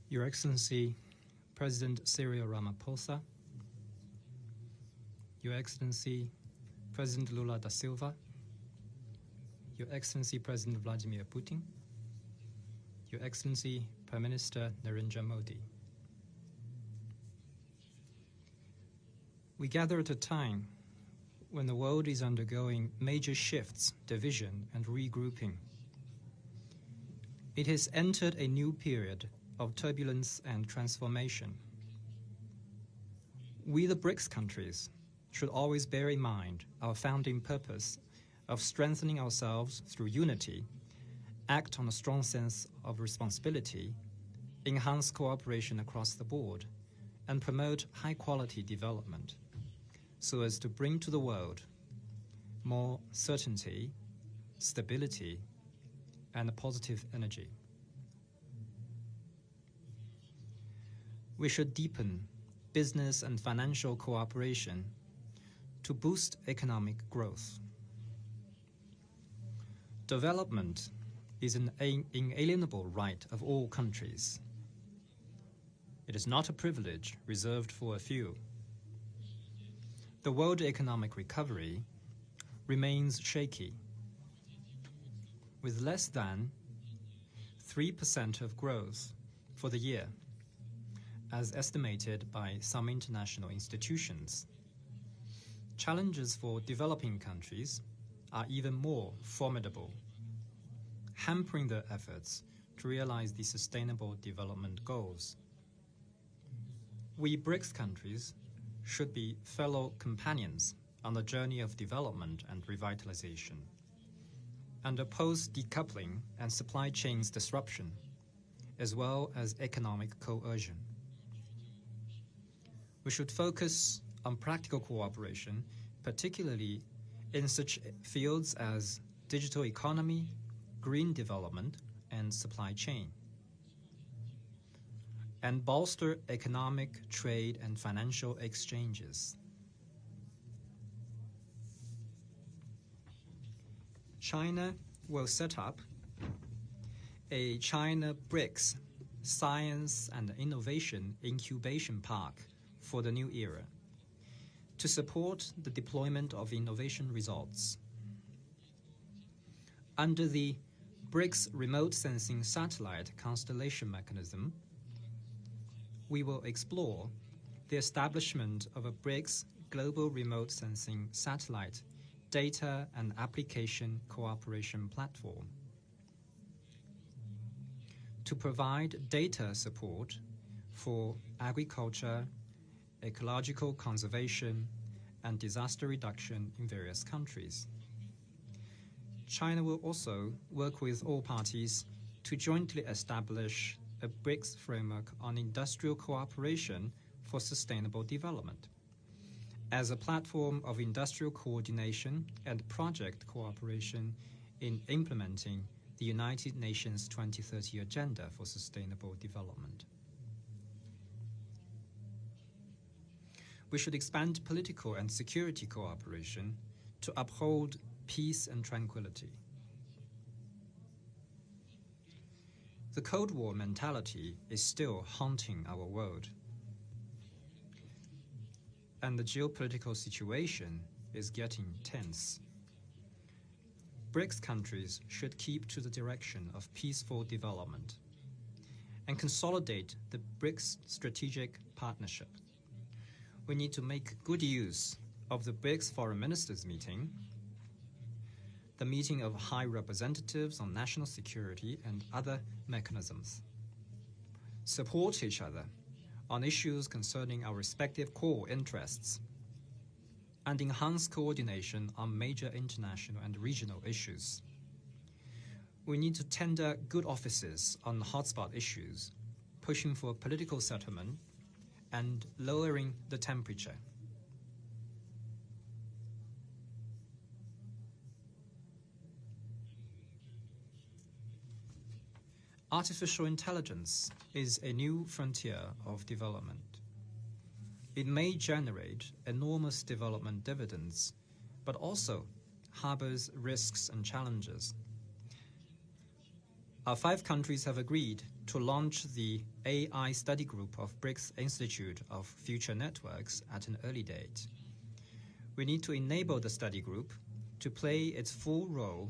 Your Excellency, President Cyril Ramaphosa, Your Excellency, President Lula da Silva, Your Excellency, President Vladimir Putin, Your Excellency, Prime Minister Narendra Modi. We gather at a time when the world is undergoing major shifts, division, and regrouping. It has entered a new period of turbulence and transformation. We, the BRICS countries, should always bear in mind our founding purpose of strengthening ourselves through unity, act on a strong sense of responsibility, enhance cooperation across the board, and promote high-quality development so as to bring to the world more certainty, stability, and a positive energy. We should deepen business and financial cooperation to boost economic growth. Development is an inalienable right of all countries. It is not a privilege reserved for a few. The world economic recovery remains shaky, with less than 3% of growth for the year, as estimated by some international institutions. Challenges for developing countries are even more formidable, hampering their efforts to realize the Sustainable Development Goals. We BRICS countries should be fellow companions on the journey of development and revitalization, and oppose decoupling and supply chains disruption, as well as economic coercion. We should focus on practical cooperation, particularly in such fields as digital economy, green development, and supply chain, and bolster economic, trade, and financial exchanges. China will set up a China BRICS Science and Innovation Incubation Park for the new era to support the deployment of innovation results. Under the BRICS Remote Sensing Satellite Constellation Mechanism, we will explore the establishment of a BRICS Global Remote Sensing Satellite Data and Application Cooperation Platform to provide data support for agriculture, ecological conservation, and disaster reduction in various countries. China will also work with all parties to jointly establish a BRICS framework on industrial cooperation for sustainable development as a platform of industrial coordination and project cooperation in implementing the United Nations 2030 Agenda for Sustainable Development. We should expand political and security cooperation to uphold peace and tranquility. The Cold War mentality is still haunting our world, and the geopolitical situation is getting tense. BRICS countries should keep to the direction of peaceful development and consolidate the BRICS strategic partnership. We need to make good use of the BRICS Foreign Ministers meeting, the meeting of high representatives on national security and other mechanisms, support each other on issues concerning our respective core interests, and enhance coordination on major international and regional issues. We need to tender good offices on hotspot issues, pushing for political settlement and lowering the temperature. Artificial intelligence is a new frontier of development. It may generate enormous development dividends, but also harbors risks and challenges. Our 5 countries have agreed to launch the AI study group of BRICS Institute of Future Networks at an early date. We need to enable the study group to play its full role,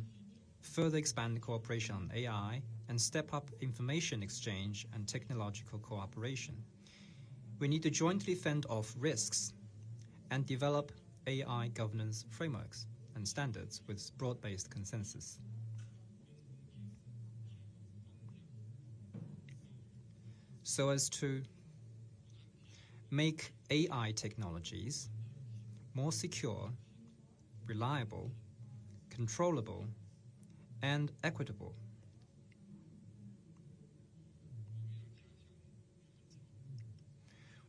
further expand cooperation on AI, and step up information exchange and technological cooperation. We need to jointly fend off risks and develop AI governance frameworks and standards with broad-based consensus. So as to make AI technologies more secure, reliable, controllable, and equitable.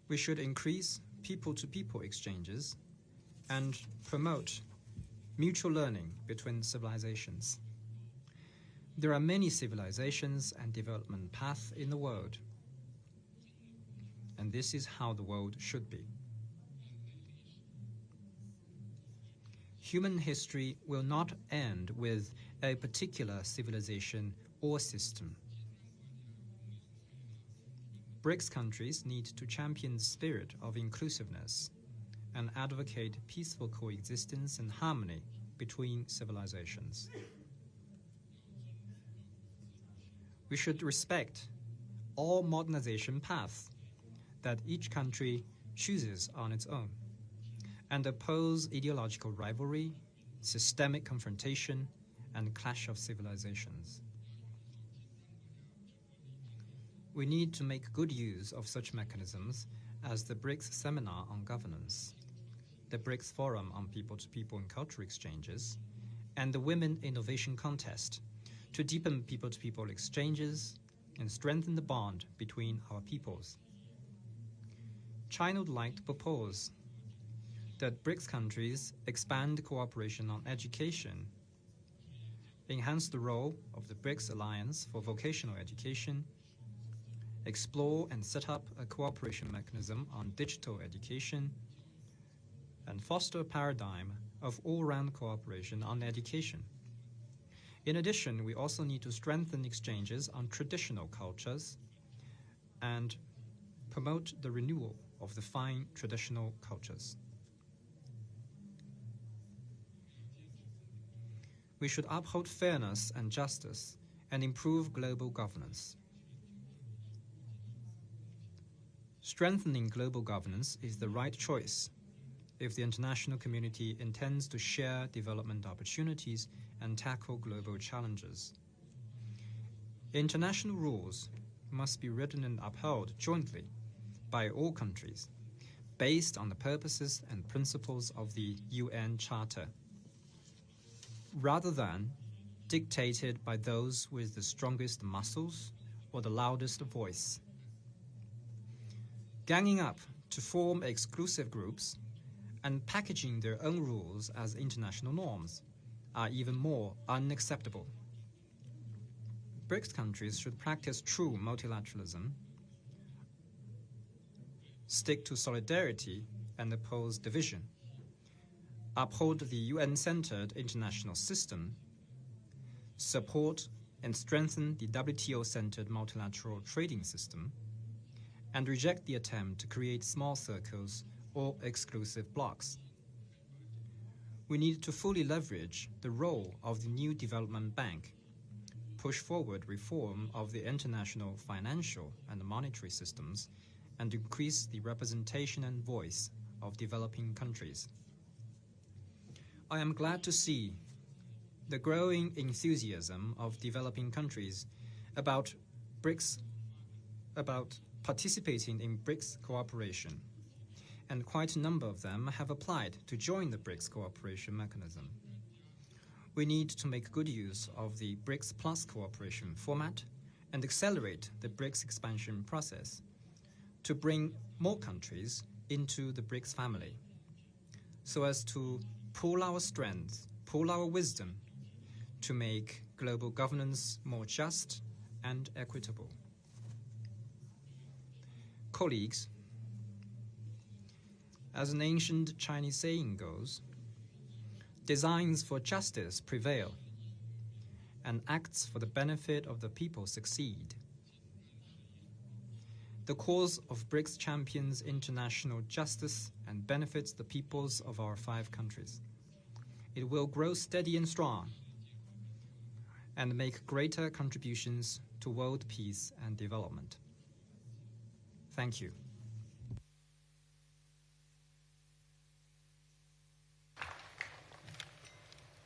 We should increase people-to-people exchanges and promote mutual learning between civilizations. There are many civilizations and development paths in the world, and this is how the world should be. Human history will not end with a particular civilization or system. BRICS countries need to champion the spirit of inclusiveness and advocate peaceful coexistence and harmony between civilizations. We should respect all modernization paths that each country chooses on its own, and oppose ideological rivalry, systemic confrontation, and clash of civilizations. We need to make good use of such mechanisms as the BRICS Seminar on Governance, the BRICS Forum on People-to-People and Cultural Exchanges, and the Women Innovation Contest to deepen people-to-people exchanges and strengthen the bond between our peoples. China would like to propose that BRICS countries expand cooperation on education, enhance the role of the BRICS Alliance for Vocational Education, explore and set up a cooperation mechanism on digital education, and foster a paradigm of all-round cooperation on education. In addition, we also need to strengthen exchanges on traditional cultures and promote the renewal of the fine traditional cultures. We should uphold fairness and justice and improve global governance. Strengthening global governance is the right choice if the international community intends to share development opportunities and tackle global challenges. International rules must be written and upheld jointly by all countries, based on the purposes and principles of the UN Charter, rather than dictated by those with the strongest muscles or the loudest voice. Ganging up to form exclusive groups and packaging their own rules as international norms are even more unacceptable. BRICS countries should practice true multilateralism, stick to solidarity, and oppose division, uphold the UN-centered international system, support and strengthen the WTO-centered multilateral trading system, and reject the attempt to create small circles or exclusive blocs. We need to fully leverage the role of the new development bank, push forward reform of the international financial and monetary systems, and increase the representation and voice of developing countries. I am glad to see the growing enthusiasm of developing countries about BRICS, about participating in BRICS cooperation, and quite a number of them have applied to join the BRICS cooperation mechanism. We need to make good use of the BRICS Plus cooperation format and accelerate the BRICS expansion process to bring more countries into the BRICS family, so as to pool our strength, pool our wisdom to make global governance more just and equitable. Colleagues, as an ancient Chinese saying goes, designs for justice prevail, and acts for the benefit of the people succeed. The cause of BRICS champions international justice and benefits the peoples of our 5 countries. It will grow steady and strong and make greater contributions to world peace and development. Thank you.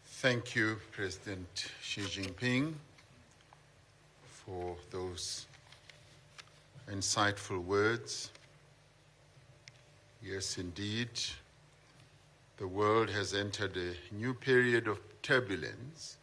Thank you, President Xi Jinping, for those insightful words. Yes, indeed, the world has entered a new period of turbulence